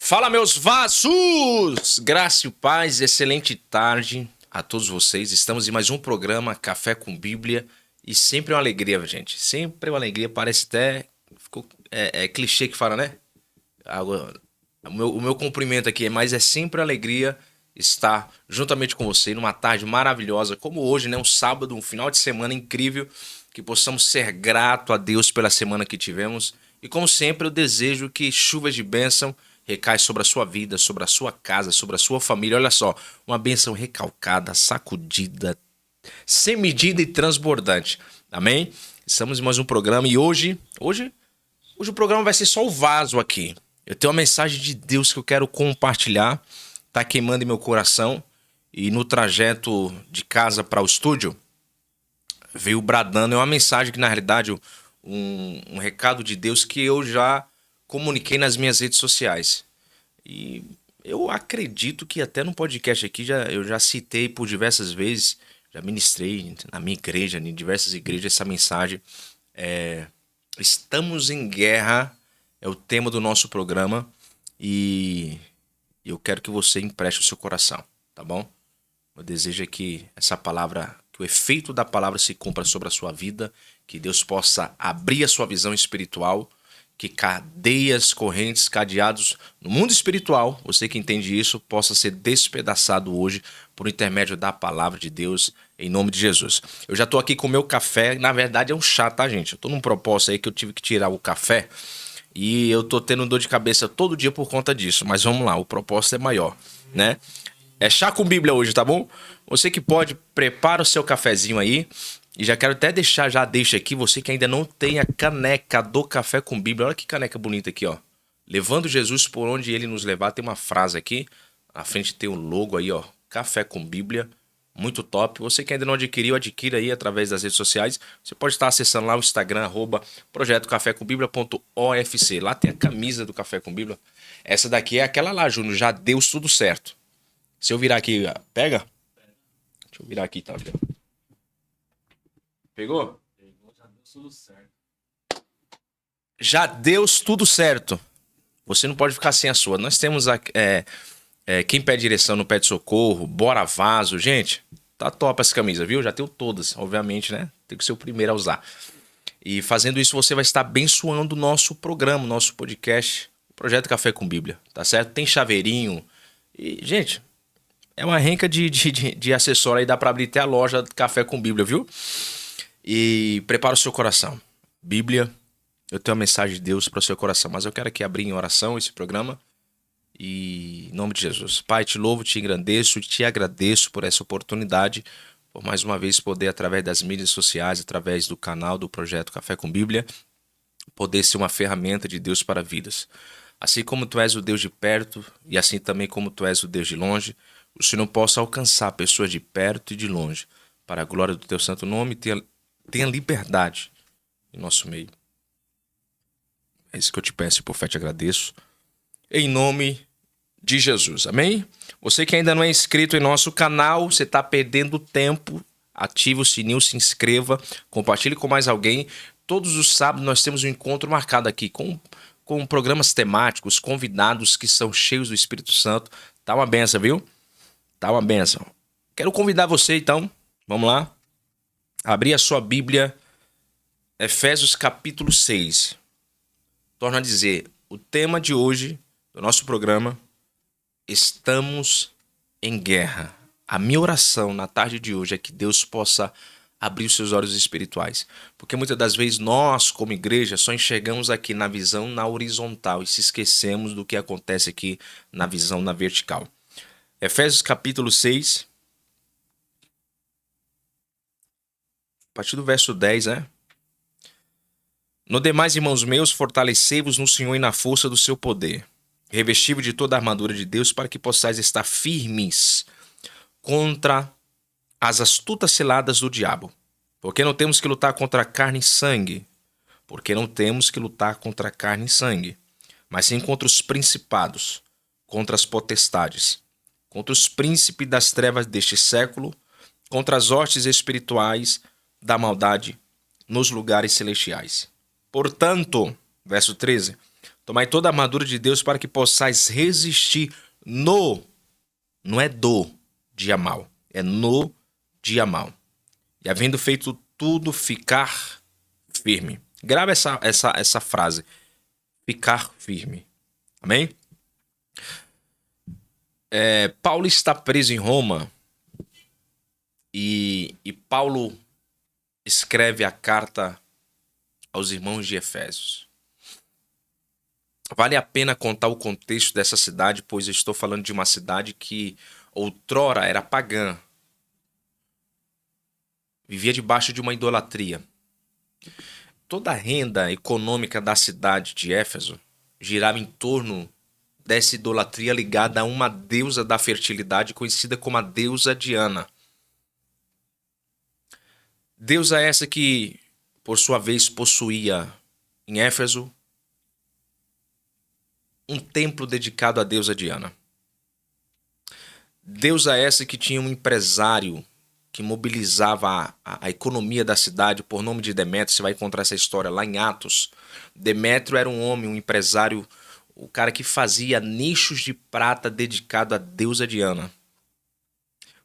Fala, meus vasos! Graça e paz, excelente tarde a todos vocês. Estamos em mais um programa Café com Bíblia e sempre uma alegria, gente. Sempre uma alegria, parece até... É clichê que fala, né? O meu cumprimento aqui, mas é sempre uma alegria estar juntamente com você numa tarde maravilhosa, como hoje, né? Um sábado, um final de semana incrível, que possamos ser grato a Deus pela semana que tivemos. E como sempre, eu desejo que chuvas de bênção recai sobre a sua vida, sobre a sua casa, sobre a sua família. Olha só, uma bênção recalcada, sacudida, sem medida e transbordante. Amém? Estamos em mais um programa e hoje o programa vai ser só o vaso aqui. Eu tenho uma mensagem de Deus que eu quero compartilhar, tá queimando em meu coração, e no trajeto de casa para o estúdio veio bradando. É uma mensagem que, na realidade, um recado de Deus que eu já comuniquei nas minhas redes sociais. E eu acredito que até no podcast aqui eu já citei por diversas vezes, já ministrei na minha igreja, em diversas igrejas, essa mensagem. Estamos em guerra, é o tema do nosso programa, e eu quero que você empreste o seu coração, tá bom? Eu desejo que essa palavra, que o efeito da palavra se cumpra sobre a sua vida, que Deus possa abrir a sua visão espiritual, que cadeias, correntes, cadeados no mundo espiritual, você que entende isso, possa ser despedaçado hoje por intermédio da palavra de Deus, em nome de Jesus. Eu já tô aqui com o meu café, na verdade é um chá, tá, gente? Eu tô num propósito aí que eu tive que tirar o café e eu tô tendo dor de cabeça todo dia por conta disso, mas vamos lá, o propósito é maior, né? É chá com Bíblia hoje, tá bom? Você que pode, prepara o seu cafezinho aí. E já quero até deixa aqui, você que ainda não tem a caneca do Café com Bíblia. Olha que caneca bonita aqui, ó. Levando Jesus por onde ele nos levar. Tem uma frase aqui. À frente tem o logo aí, ó. Café com Bíblia. Muito top. Você que ainda não adquiriu, adquira aí através das redes sociais. Você pode estar acessando lá o Instagram, @projetocafécombiblia.ofc. Lá tem a camisa do Café com Bíblia. Essa daqui é aquela lá, Júnior. Já deu tudo certo. Se eu virar aqui, pega? Deixa eu virar aqui, tá? Pegou? Pegou, já deu tudo certo. Já deu tudo certo. Você não pode ficar sem a sua. Nós temos quem pede direção não pede socorro, bora vaso. Gente, tá top essa camisa, viu? Já tenho todas, obviamente, né? Tem que ser o primeiro a usar. E fazendo isso, você vai estar abençoando o nosso programa, o nosso podcast, o Projeto Café com Bíblia, tá certo? Tem chaveirinho. E, gente, é uma renca de acessório aí, dá pra abrir até a loja de Café com Bíblia, viu? E prepara o seu coração. Bíblia, eu tenho uma mensagem de Deus para o seu coração, mas eu quero aqui abrir em oração esse programa. E em nome de Jesus. Pai, te louvo, te engrandeço, te agradeço por essa oportunidade, por mais uma vez poder, através das mídias sociais, através do canal do Projeto Café com Bíblia, poder ser uma ferramenta de Deus para vidas. Assim como tu és o Deus de perto e assim também como tu és o Deus de longe, o Senhor possa alcançar pessoas de perto e de longe. Para a glória do teu santo nome, tenha liberdade em nosso meio. É isso que eu te peço e por fé te agradeço. Em nome de Jesus. Amém? Você que ainda não é inscrito em nosso canal, você está perdendo tempo. Ative o sininho, se inscreva, compartilhe com mais alguém. Todos os sábados nós temos um encontro marcado aqui com programas temáticos, convidados que são cheios do Espírito Santo. Tá uma benção, viu? Tá uma benção. Quero convidar você então. Vamos lá? Abrir a sua Bíblia, Efésios capítulo 6. Torno a dizer, o tema de hoje, do nosso programa, estamos em guerra. A minha oração na tarde de hoje é que Deus possa abrir os seus olhos espirituais. Porque muitas das vezes nós, como igreja, só enxergamos aqui na visão na horizontal e se esquecemos do que acontece aqui na visão na vertical. Efésios capítulo 6. A partir do verso 10, né? No demais, irmãos meus, fortalecei-vos no Senhor e na força do seu poder. Revesti-vos de toda a armadura de Deus para que possais estar firmes contra as astutas ciladas do diabo. Porque não temos que lutar contra carne e sangue. Porque não temos que lutar contra carne e sangue. Mas sim contra os principados, contra as potestades, contra os príncipes das trevas deste século, contra as hostes espirituais da maldade nos lugares celestiais. Portanto, verso 13, Tomai toda a armadura de Deus para que possais resistir não é do dia mal, é no dia mal. E havendo feito tudo, ficar firme. Grava essa frase. Ficar firme. Amém? Paulo está preso em Roma e Paulo escreve a carta aos irmãos de Efésios. Vale a pena contar o contexto dessa cidade, pois eu estou falando de uma cidade que outrora era pagã. Vivia debaixo de uma idolatria. Toda a renda econômica da cidade de Éfeso girava em torno dessa idolatria ligada a uma deusa da fertilidade conhecida como a deusa Diana. Deusa essa que, por sua vez, possuía em Éfeso um templo dedicado à deusa Diana. Deusa essa que tinha um empresário que mobilizava a economia da cidade por nome de Demétrio. Você vai encontrar essa história lá em Atos. Demétrio era um homem, um empresário, o cara que fazia nichos de prata dedicado à deusa Diana.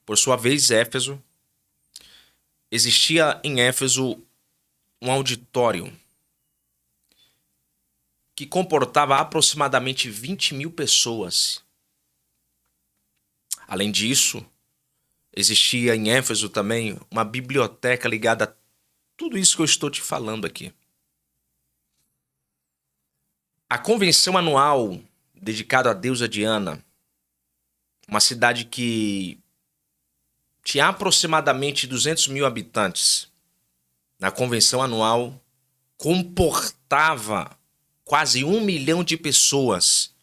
Por sua vez, existia em Éfeso um auditório que comportava aproximadamente 20.000 pessoas. Além disso, existia em Éfeso também uma biblioteca ligada a tudo isso que eu estou te falando aqui. A convenção anual dedicada à deusa Diana, uma cidade que tinha aproximadamente 200.000 habitantes, na convenção anual comportava quase 1 milhão de pessoas.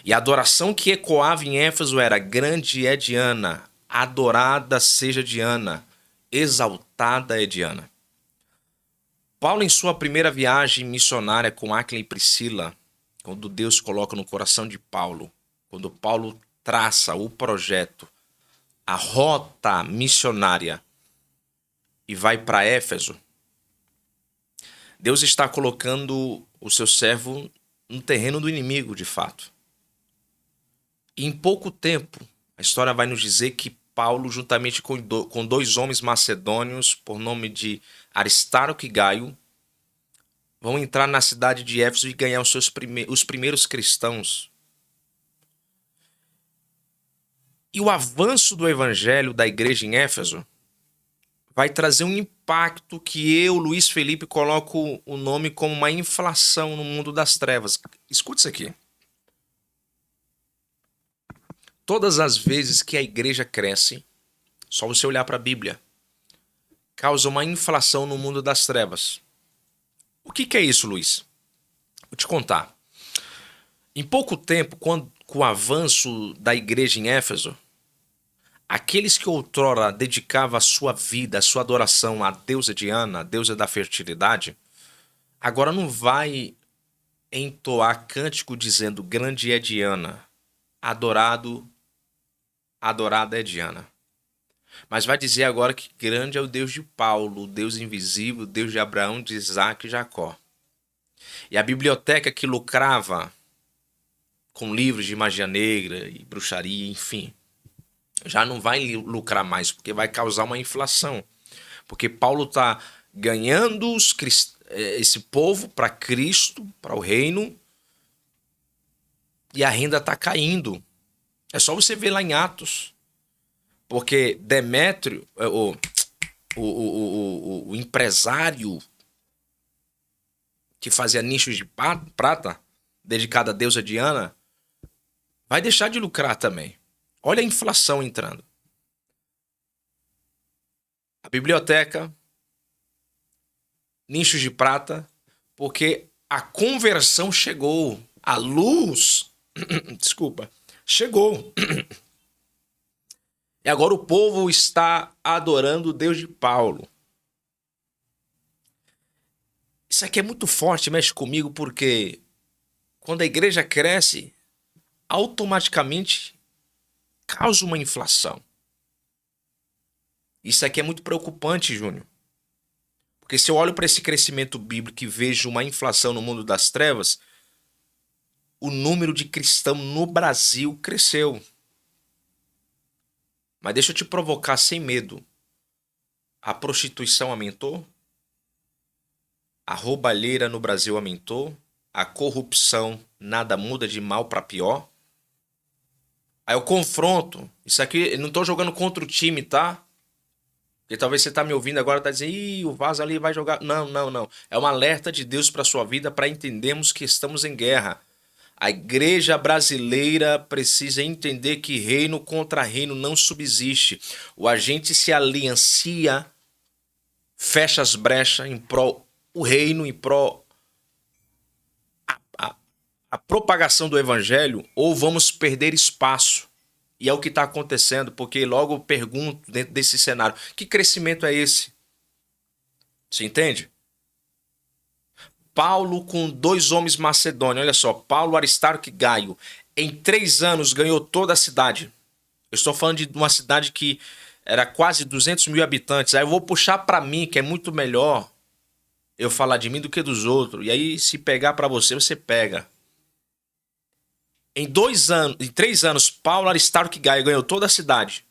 E a adoração que ecoava em Éfeso era: grande é Diana, adorada seja Diana, exaltada é Diana. Paulo, em sua primeira viagem missionária com Áquila e Priscila, quando Deus coloca no coração de Paulo, quando Paulo traça o projeto, a rota missionária e vai para Éfeso, Deus está colocando o seu servo no terreno do inimigo, de fato. E em pouco tempo, a história vai nos dizer que Paulo, juntamente com 2 homens macedônios, por nome de Aristarco e Gaio, vão entrar na cidade de Éfeso e ganhar os primeiros cristãos. E o avanço do evangelho da igreja em Éfeso vai trazer um impacto que eu, Luiz Felipe, coloco o nome como uma inflação no mundo das trevas. Escute isso aqui. Todas as vezes que a igreja cresce, só você olhar para a Bíblia, causa uma inflação no mundo das trevas. O que é isso, Luiz? Vou te contar. Em pouco tempo, com o avanço da igreja em Éfeso, aqueles que outrora dedicavam a sua vida, a sua adoração à deusa Diana, a deusa da fertilidade, agora não vai entoar cântico dizendo: grande é Diana, adorada é Diana. Mas vai dizer agora que grande é o Deus de Paulo, o Deus invisível, o Deus de Abraão, de Isaac e Jacó. E a biblioteca que lucrava com livros de magia negra e bruxaria, enfim, já não vai lucrar mais, porque vai causar uma inflação. Porque Paulo está ganhando esse povo para Cristo, para o reino, e a renda está caindo. É só você ver lá em Atos. Porque Demétrio, o empresário que fazia nichos de prata, dedicado à deusa Diana, vai deixar de lucrar também. Olha a inflação entrando. A biblioteca, nichos de prata, porque a conversão chegou. A luz, desculpa, chegou. E agora o povo está adorando o Deus de Paulo. Isso aqui é muito forte, mexe comigo, porque quando a igreja cresce, automaticamente causa uma inflação. Isso aqui é muito preocupante, Júnior. Porque se eu olho para esse crescimento bíblico e vejo uma inflação no mundo das trevas, o número de cristãos no Brasil cresceu. Mas deixa eu te provocar sem medo. A prostituição aumentou? A roubalheira no Brasil aumentou? A corrupção nada muda de mal para pior? Aí eu confronto. Isso aqui, eu não tô jogando contra o time, tá? Porque talvez você tá me ouvindo agora e tá dizendo, ih, o Vaz ali vai jogar. Não, não, não. É um alerta de Deus para sua vida para entendermos que estamos em guerra. A igreja brasileira precisa entender que reino contra reino não subsiste. O agente se aliancia, fecha as brechas em prol o reino, em prol a propagação do evangelho, ou vamos perder espaço. E é o que está acontecendo, porque logo eu pergunto dentro desse cenário, que crescimento é esse? Você entende? Paulo com 2 homens macedônios, olha só, Paulo, Aristarco e Gaio, em 3 anos ganhou toda a cidade. Eu estou falando de uma cidade que era quase 200 mil habitantes. Aí eu vou puxar para mim, que é muito melhor eu falar de mim do que dos outros. E aí, se pegar para você, você pega. Em 3 anos, Paulo, Aristarco e Gaio ganhou toda a cidade.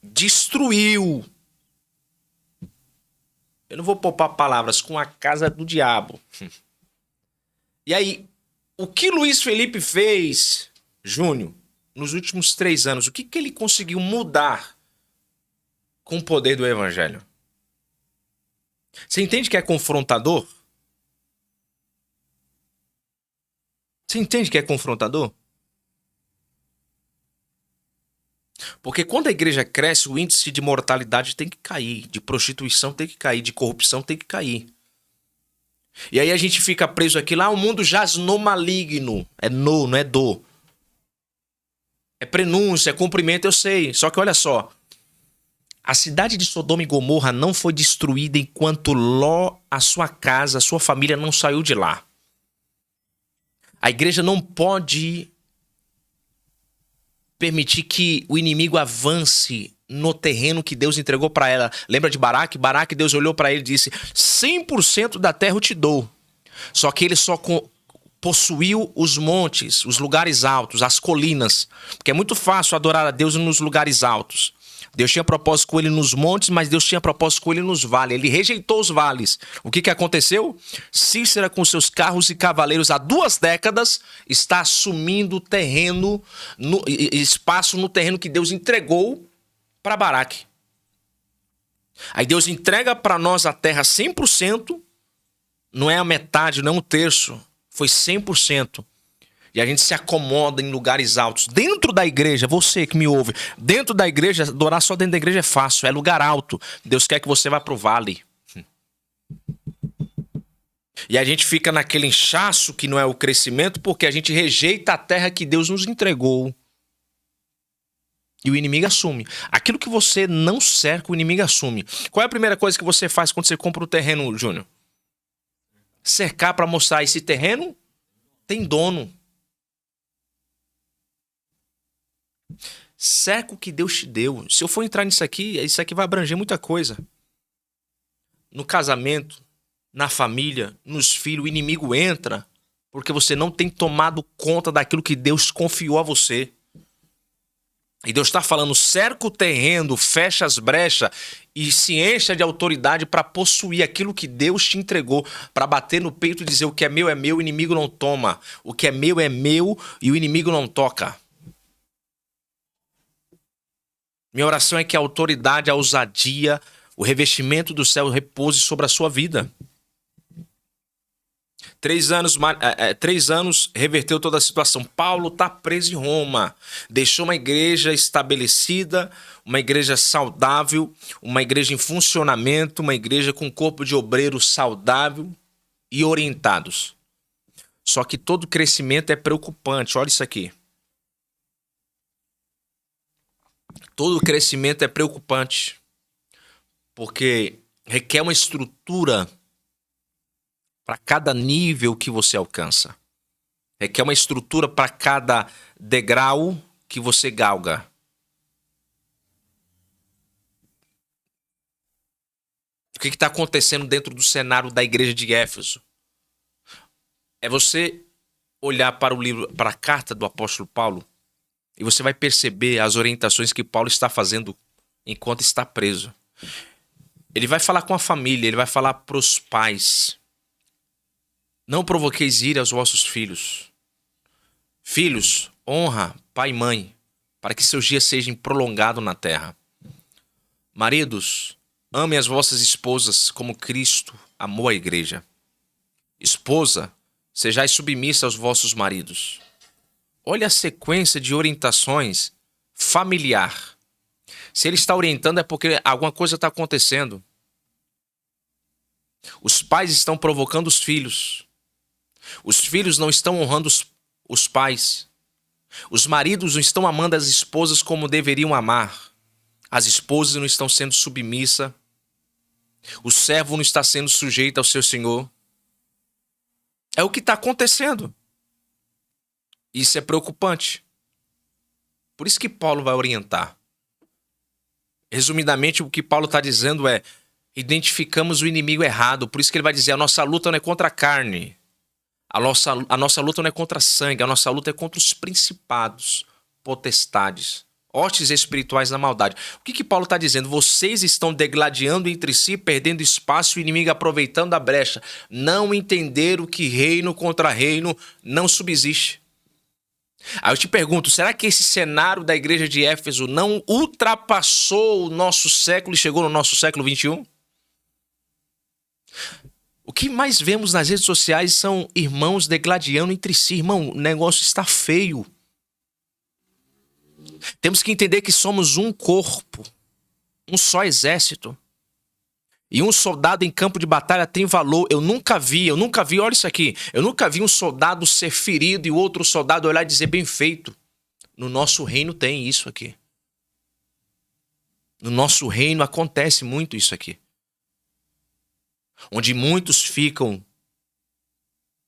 Destruiu. Eu não vou poupar palavras, com a casa do diabo. E aí, o que Luiz Felipe fez, Júnior, nos últimos 3 anos? O que ele conseguiu mudar com o poder do evangelho? Você entende que é confrontador? Você entende que é confrontador? Porque quando a igreja cresce, o índice de mortalidade tem que cair, de prostituição tem que cair, de corrupção tem que cair. E aí a gente fica preso aqui, lá o mundo jaz no maligno. É no, não é do. É prenúncio, é cumprimento, eu sei. Só que olha só, a cidade de Sodoma e Gomorra não foi destruída enquanto Ló, a sua casa, a sua família não saiu de lá. A igreja não pode permitir que o inimigo avance no terreno que Deus entregou para ela. Lembra de Baraque? Baraque, Deus olhou para ele e disse, 100% da terra eu te dou. Só que ele só possuiu os montes, os lugares altos, as colinas. Porque é muito fácil adorar a Deus nos lugares altos. Deus tinha propósito com ele nos montes, mas Deus tinha propósito com ele nos vales. Ele rejeitou os vales. O que aconteceu? Cícera, com seus carros e cavaleiros há 2 décadas, está assumindo terreno, espaço no terreno que Deus entregou para Baraque. Aí Deus entrega para nós a terra 100%, não é a metade, não é 1/3, foi 100%. E a gente se acomoda em lugares altos. Dentro da igreja, você que me ouve, dentro da igreja, adorar só dentro da igreja é fácil, é lugar alto. Deus quer que você vá pro vale. E a gente fica naquele inchaço que não é o crescimento, porque a gente rejeita a terra que Deus nos entregou. E o inimigo assume. Aquilo que você não cerca, o inimigo assume. Qual é a primeira coisa que você faz quando você compra o terreno, Júnior? Cercar para mostrar esse terreno tem dono. Cerca o que Deus te deu. Se eu for entrar nisso aqui, isso aqui vai abranger muita coisa. No casamento, na família, nos filhos, o inimigo entra porque você não tem tomado conta daquilo que Deus confiou a você. E Deus está falando, cerca o terreno, fecha as brechas e se encha de autoridade para possuir aquilo que Deus te entregou, para bater no peito e dizer, o que é meu, o inimigo não toma. O que é meu e o inimigo não toca. Minha oração é que a autoridade, a ousadia, o revestimento do céu repouse sobre a sua vida. 3 anos reverteu toda a situação. Paulo está preso em Roma. Deixou uma igreja estabelecida, uma igreja saudável, uma igreja em funcionamento, uma igreja com corpo de obreiros saudável e orientados. Só que todo crescimento é preocupante. Olha isso aqui. Todo crescimento é preocupante, porque requer uma estrutura para cada nível que você alcança. Requer uma estrutura para cada degrau que você galga. O que está acontecendo dentro do cenário da igreja de Éfeso? É você olhar para o livro, para a carta do apóstolo Paulo, e você vai perceber as orientações que Paulo está fazendo enquanto está preso. Ele vai falar com a família, ele vai falar para os pais. Não provoqueis ira aos vossos filhos. Filhos, honra pai e mãe, para que seus dias sejam prolongados na terra. Maridos, amem as vossas esposas como Cristo amou a igreja. Esposa, sejais submissa aos vossos maridos. Olha a sequência de orientações familiar. Se ele está orientando é porque alguma coisa está acontecendo. Os pais estão provocando os filhos. Os filhos não estão honrando os pais. Os maridos não estão amando as esposas como deveriam amar. As esposas não estão sendo submissas. O servo não está sendo sujeito ao seu senhor. É o que está acontecendo. Isso é preocupante. Por isso que Paulo vai orientar. Resumidamente, o que Paulo está dizendo é: identificamos o inimigo errado. Por isso que ele vai dizer: a nossa luta não é contra a carne. A nossa luta não é contra sangue. A nossa luta é contra os principados, potestades, hostes espirituais na maldade. O que Paulo está dizendo? Vocês estão degladiando entre si, perdendo espaço, o inimigo aproveitando a brecha. Não entenderam que reino contra reino não subsiste. Aí eu te pergunto, será que esse cenário da igreja de Éfeso não ultrapassou o nosso século e chegou no nosso século XXI? O que mais vemos nas redes sociais são irmãos degladiando entre si. Irmão, o negócio está feio. Temos que entender que somos um corpo, um só exército. E um soldado em campo de batalha tem valor. Eu nunca vi, olha isso aqui. Eu nunca vi um soldado ser ferido e o outro soldado olhar e dizer bem feito. No nosso reino tem isso aqui. No nosso reino acontece muito isso aqui. Onde muitos ficam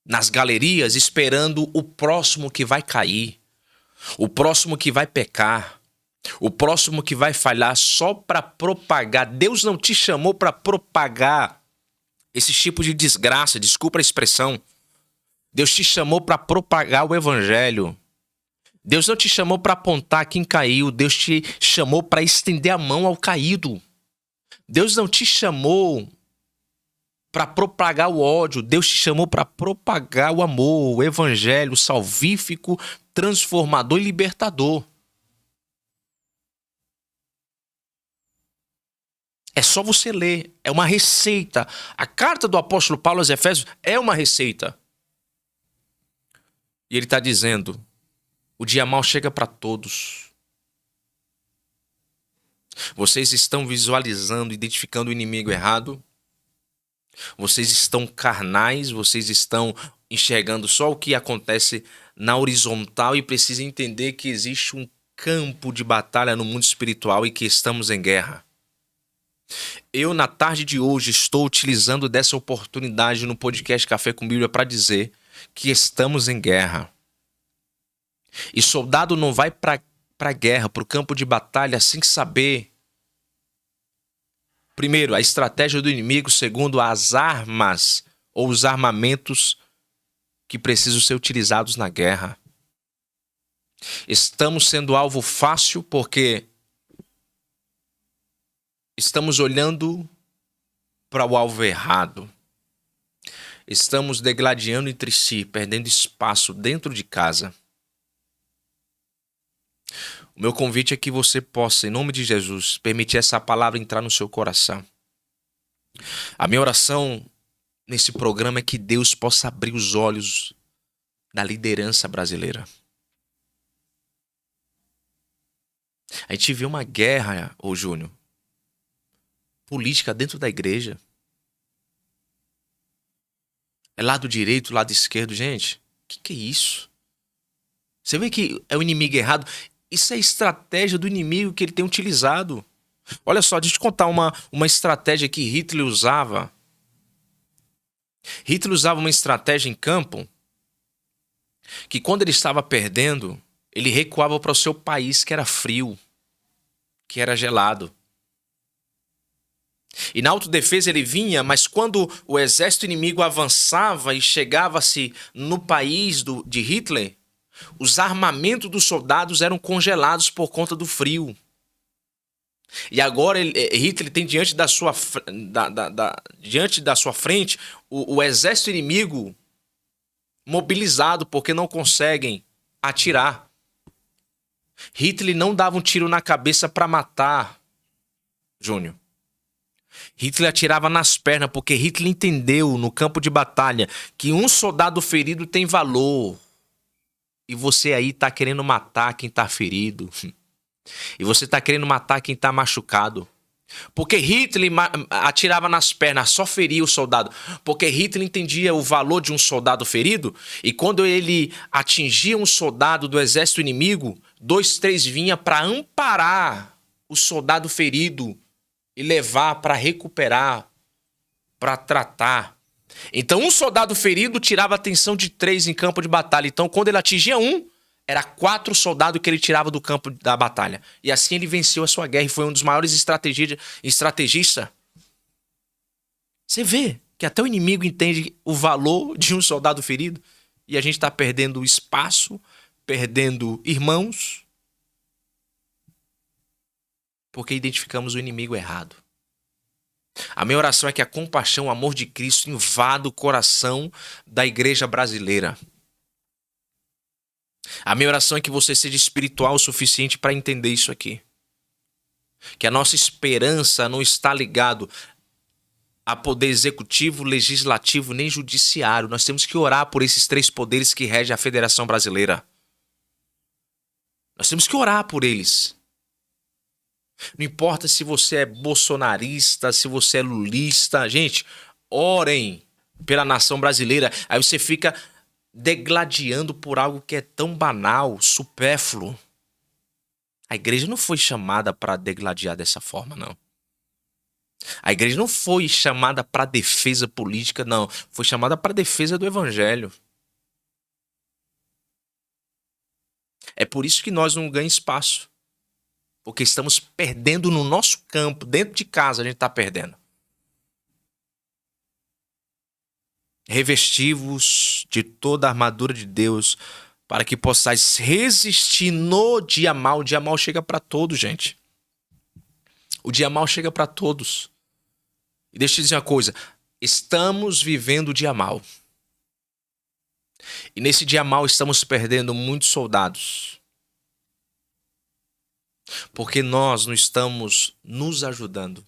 nas galerias esperando o próximo que vai cair. O próximo que vai pecar. O próximo que vai falhar só para propagar. Deus não te chamou para propagar esse tipo de desgraça, desculpa a expressão. Deus te chamou para propagar o evangelho. Deus não te chamou para apontar quem caiu. Deus te chamou para estender a mão ao caído. Deus não te chamou para propagar o ódio. Deus te chamou para propagar o amor, o evangelho salvífico, transformador e libertador. É só você ler, é uma receita. A carta do apóstolo Paulo aos Efésios é uma receita. E ele está dizendo, o dia mau chega para todos. Vocês estão visualizando, identificando o inimigo errado. Vocês estão carnais, vocês estão enxergando só o que acontece na horizontal e precisam entender que existe um campo de batalha no mundo espiritual e que estamos em guerra. Eu, na tarde de hoje, estou utilizando dessa oportunidade no podcast Café com Bíblia para dizer que estamos em guerra. E soldado não vai para a guerra, para o campo de batalha, sem saber, primeiro, a estratégia do inimigo, segundo, as armas ou os armamentos que precisam ser utilizados na guerra. Estamos sendo alvo fácil porque estamos olhando para o alvo errado. Estamos degladiando entre si, perdendo espaço dentro de casa. O meu convite é que você possa, em nome de Jesus, permitir essa palavra entrar no seu coração. A minha oração nesse programa é que Deus possa abrir os olhos da liderança brasileira. A gente vê uma guerra, ô Júnior, política dentro da igreja. É lado direito, lado esquerdo. Gente, o que é isso? Você vê que é o inimigo errado? Isso é estratégia do inimigo que ele tem utilizado. Olha só, deixa eu te contar uma estratégia que Hitler usava. Hitler usava uma estratégia em campo que quando ele estava perdendo, ele recuava para o seu país que era frio, que era gelado. E na autodefesa ele vinha, mas quando o exército inimigo avançava e chegava-se no país de Hitler, os armamentos dos soldados eram congelados por conta do frio. E agora Hitler tem diante da sua, diante da sua frente o exército inimigo mobilizado porque não conseguem atirar. Hitler não dava um tiro na cabeça para matar, Júnior. Hitler atirava nas pernas porque Hitler entendeu no campo de batalha que um soldado ferido tem valor. E você aí tá querendo matar quem tá ferido. E você tá querendo matar quem tá machucado. Porque Hitler atirava nas pernas, só feria o soldado. Porque Hitler entendia o valor de um soldado ferido. E quando ele atingia um soldado do exército inimigo, 2, 3 vinha para amparar o soldado ferido e levar para recuperar, para tratar. Então um soldado ferido tirava a atenção de 3 em campo de batalha. Então quando ele atingia um, era 4 soldados que ele tirava do campo da batalha. E assim ele venceu a sua guerra e foi um dos maiores estrategistas. Você vê que até o inimigo entende o valor de um soldado ferido. E a gente está perdendo espaço, perdendo irmãos, porque identificamos o inimigo errado. A minha oração é que a compaixão, o amor de Cristo invada o coração da igreja brasileira. A minha oração é que você seja espiritual o suficiente para entender isso aqui. Que a nossa esperança não está ligado a poder executivo, legislativo, nem judiciário. Nós temos que orar por esses 3 poderes que regem a Federação Brasileira. Nós temos que orar por eles. Não importa se você é bolsonarista, se você é lulista. Gente, orem pela nação brasileira. Aí você fica degladiando por algo que é tão banal, supérfluo. A igreja não foi chamada para degladiar dessa forma, não. A igreja não foi chamada para defesa política, não. Foi chamada para defesa do evangelho. É por isso que nós não ganhamos espaço. Porque estamos perdendo no nosso campo, dentro de casa a gente está perdendo. Revestivos de toda a armadura de Deus para que possais resistir no dia mal. O dia mal chega para todos, gente. O dia mal chega para todos. E deixa eu te dizer uma coisa. Estamos vivendo o dia mal. E nesse dia mal estamos perdendo muitos soldados. Porque nós não estamos nos ajudando.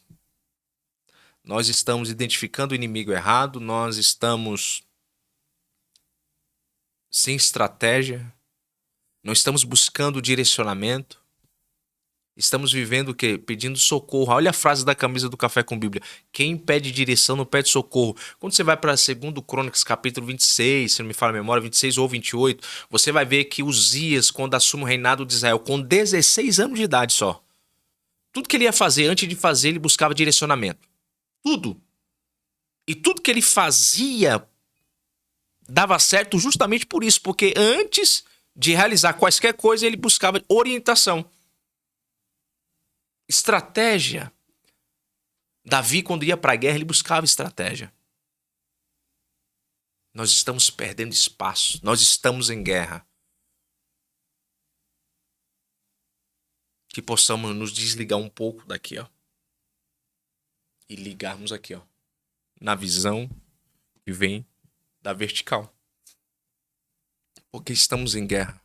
Nós estamos identificando o inimigo errado, nós estamos sem estratégia, não estamos buscando direcionamento, estamos vivendo o quê? Pedindo socorro. Olha a frase da camisa do Café com Bíblia. Quem pede direção não pede socorro. Quando você vai para 2 Crônicas, capítulo 26, se não me falha a memória, 26 ou 28, você vai ver que Uzias, quando assume o reinado de Israel, com 16 anos de idade só, tudo que ele ia fazer, antes de fazer, ele buscava direcionamento. Tudo. E tudo que ele fazia dava certo justamente por isso, porque antes de realizar quaisquer coisa, ele buscava orientação. Estratégia. Davi, quando ia para a guerra, ele buscava estratégia. Nós estamos perdendo espaço. Nós estamos em guerra. Que possamos nos desligar um pouco daqui, ó. E ligarmos aqui, ó. Na visão que vem da vertical. Porque estamos em guerra.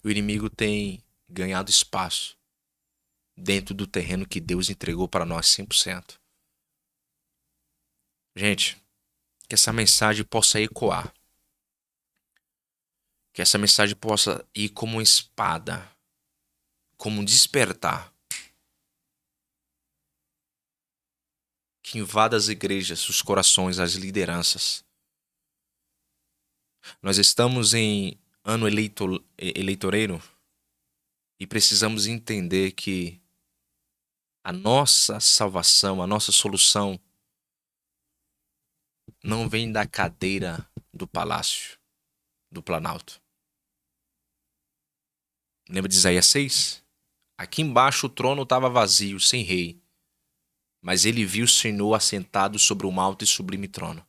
O inimigo tem ganhado espaço dentro do terreno que Deus entregou para nós 100%. Gente, que essa mensagem possa ecoar. Que essa mensagem possa ir como uma espada, como um despertar. Que invada as igrejas, os corações, as lideranças. Nós estamos em ano eleitoreiro e precisamos entender que a nossa salvação, a nossa solução não vem da cadeira do palácio, do Planalto. Lembra de Isaías 6? Aqui embaixo o trono estava vazio, sem rei. mas ele viu o Senhor assentado sobre um alto e sublime trono.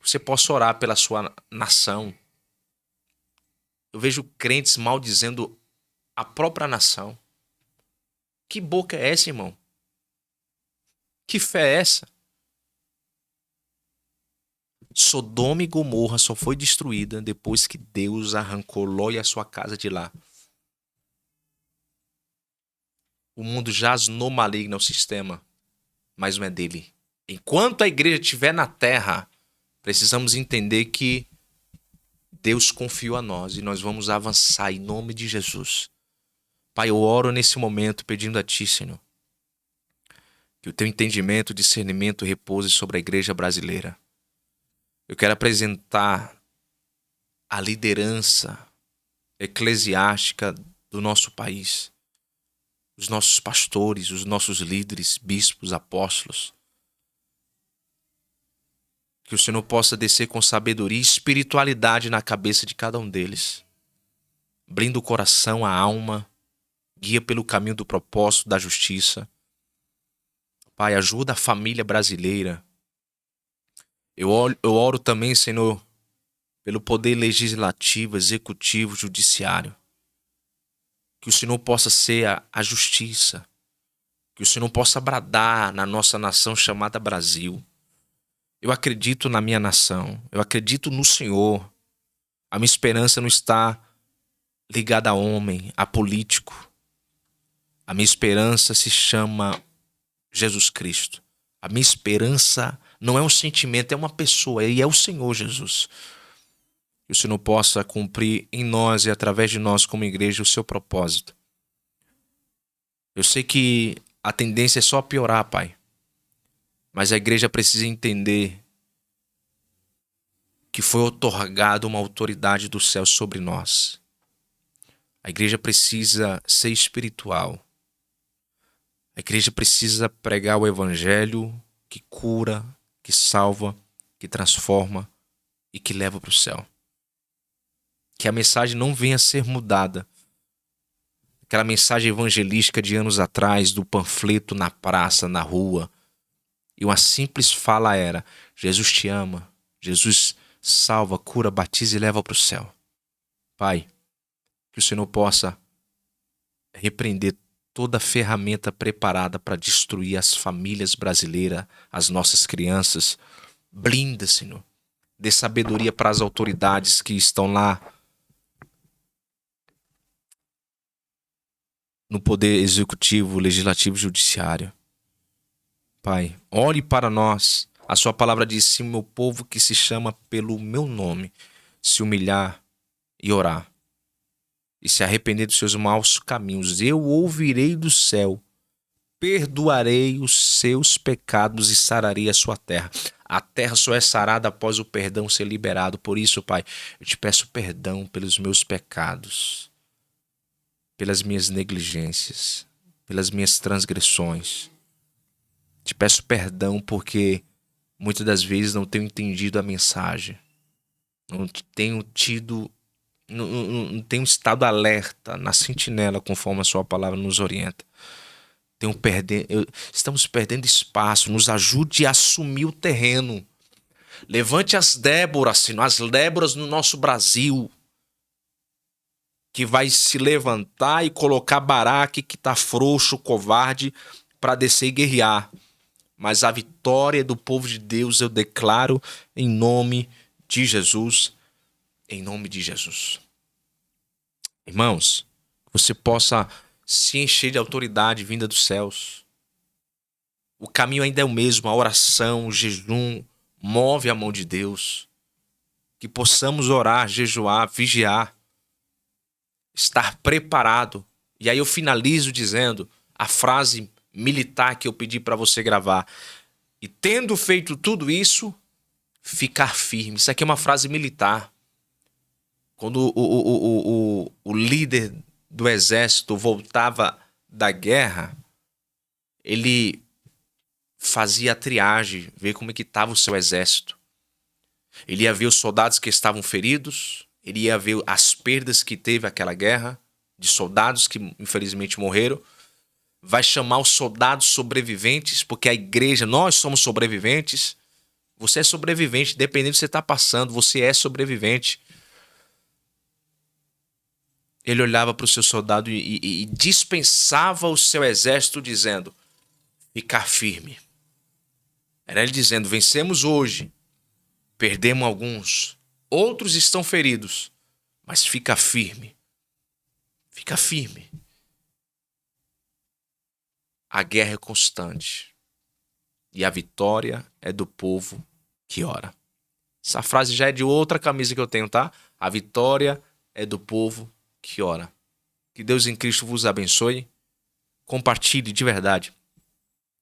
Você possa orar pela sua nação. Eu vejo crentes maldizendo a própria nação. Que boca é essa, irmão? Que fé é essa? Sodoma e Gomorra só foi destruída depois que Deus arrancou Ló e a sua casa de lá. O mundo jaz no maligno, é o sistema, mas não é dele. Enquanto a igreja estiver na terra, precisamos entender que Deus confiou a nós e nós vamos avançar em nome de Jesus. Pai, eu oro nesse momento pedindo a Ti, Senhor, que o Teu entendimento, discernimento repouse sobre a igreja brasileira. Eu quero apresentar a liderança eclesiástica do nosso país, os nossos pastores, os nossos líderes, bispos, apóstolos. Que o Senhor possa descer com sabedoria e espiritualidade na cabeça de cada um deles. Blinda o coração, a alma, guia pelo caminho do propósito, da justiça. Pai, ajuda a família brasileira. Eu oro também, Senhor, pelo poder legislativo, executivo, judiciário. Que o Senhor possa ser a justiça. Que o Senhor possa bradar na nossa nação chamada Brasil. Eu acredito na minha nação. Eu acredito no Senhor. A minha esperança não está ligada a homem, a político. A minha esperança se chama Jesus Cristo. A minha esperança não é um sentimento, é uma pessoa, e é o Senhor Jesus. Que o Senhor possa cumprir em nós e através de nós como igreja o seu propósito. Eu sei que a tendência é só piorar, Pai. Mas a igreja precisa entender que foi otorgada uma autoridade do céu sobre nós. A igreja precisa ser espiritual. A igreja precisa pregar o evangelho que cura, que salva, que transforma e que leva para o céu. Que a mensagem não venha a ser mudada. Aquela mensagem evangelística de anos atrás, do panfleto na praça, na rua. E uma simples fala era: Jesus te ama, Jesus salva, cura, batiza e leva para o céu. Pai, que o Senhor possa repreender toda ferramenta preparada para destruir as famílias brasileiras, as nossas crianças. Blinda, Senhor. Dê sabedoria para as autoridades que estão lá no poder executivo, legislativo e judiciário. Pai, olhe para nós. A sua palavra diz: se o meu povo que se chama pelo meu nome se humilhar e orar e se arrepender dos seus maus caminhos, eu ouvirei do céu, perdoarei os seus pecados e sararei a sua terra. A terra só é sarada após o perdão ser liberado. Por isso, Pai, eu te peço perdão pelos meus pecados, pelas minhas negligências, pelas minhas transgressões. Te peço perdão porque muitas das vezes não tenho entendido a mensagem. Não tenho estado alerta na sentinela conforme a sua palavra nos orienta. Estamos perdendo espaço. Nos ajude a assumir o terreno. Levante as Déboras, Senhor, as Déboras no nosso Brasil, que vai se levantar e colocar Baraque, que está frouxo, covarde, para descer e guerrear. Mas a vitória do povo de Deus eu declaro em nome de Jesus. Em nome de Jesus. Irmãos, você possa se encher de autoridade vinda dos céus. O caminho ainda é o mesmo, a oração, o jejum, move a mão de Deus. Que possamos orar, jejuar, vigiar, estar preparado. E aí eu finalizo dizendo a frase militar que eu pedi para você gravar. E tendo feito tudo isso, ficar firme. Isso aqui é uma frase militar. Quando o líder do exército voltava da guerra, ele fazia a triagem, ver como é que estava o seu exército. Ele ia ver os soldados que estavam feridos, ele ia ver as perdas que teve aquela guerra, de soldados que infelizmente morreram, vai chamar os soldados sobreviventes, porque a igreja, nós somos sobreviventes. Você é sobrevivente, dependendo do que você está passando, você é sobrevivente. Ele olhava para o seu soldado e dispensava o seu exército, dizendo: ficar firme. Era ele dizendo: vencemos hoje, perdemos alguns, outros estão feridos, mas fica firme. Fica firme. A guerra é constante e a vitória é do povo que ora. Essa frase já é de outra camisa que eu tenho, tá? A vitória é do povo que ora. Que Deus em Cristo vos abençoe. Compartilhe de verdade,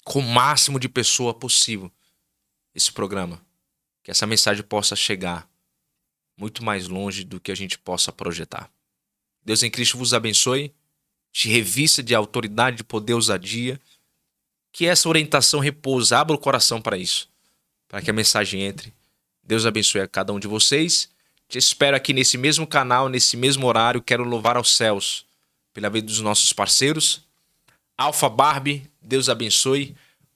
com o máximo de pessoa possível, esse programa. Que essa mensagem possa chegar muito mais longe do que a gente possa projetar. Deus em Cristo vos abençoe. Te revista de autoridade, de poder, ousadia. Que essa orientação repouse. Abra o coração para isso, para que a mensagem entre. Deus abençoe a cada um de vocês. Te espero aqui nesse mesmo canal, nesse mesmo horário. Quero louvar aos céus pela vida dos nossos parceiros. Alfa Barbie, Deus abençoe.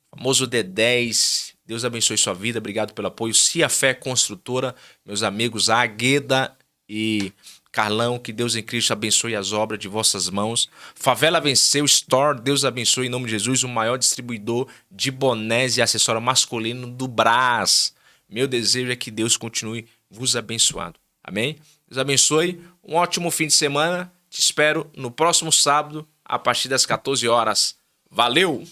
Famoso D10, Deus abençoe sua vida. Obrigado pelo apoio. Cia Fé Construtora, meus amigos Agueda e Carlão, que Deus em Cristo abençoe as obras de vossas mãos. Favela Venceu Store, Deus abençoe em nome de Jesus, o maior distribuidor de bonés e acessório masculino do Brás. Meu desejo é que Deus continue vos abençoando. Amém? Deus abençoe. Um ótimo fim de semana. Te espero no próximo sábado, a partir das 14 horas. Valeu!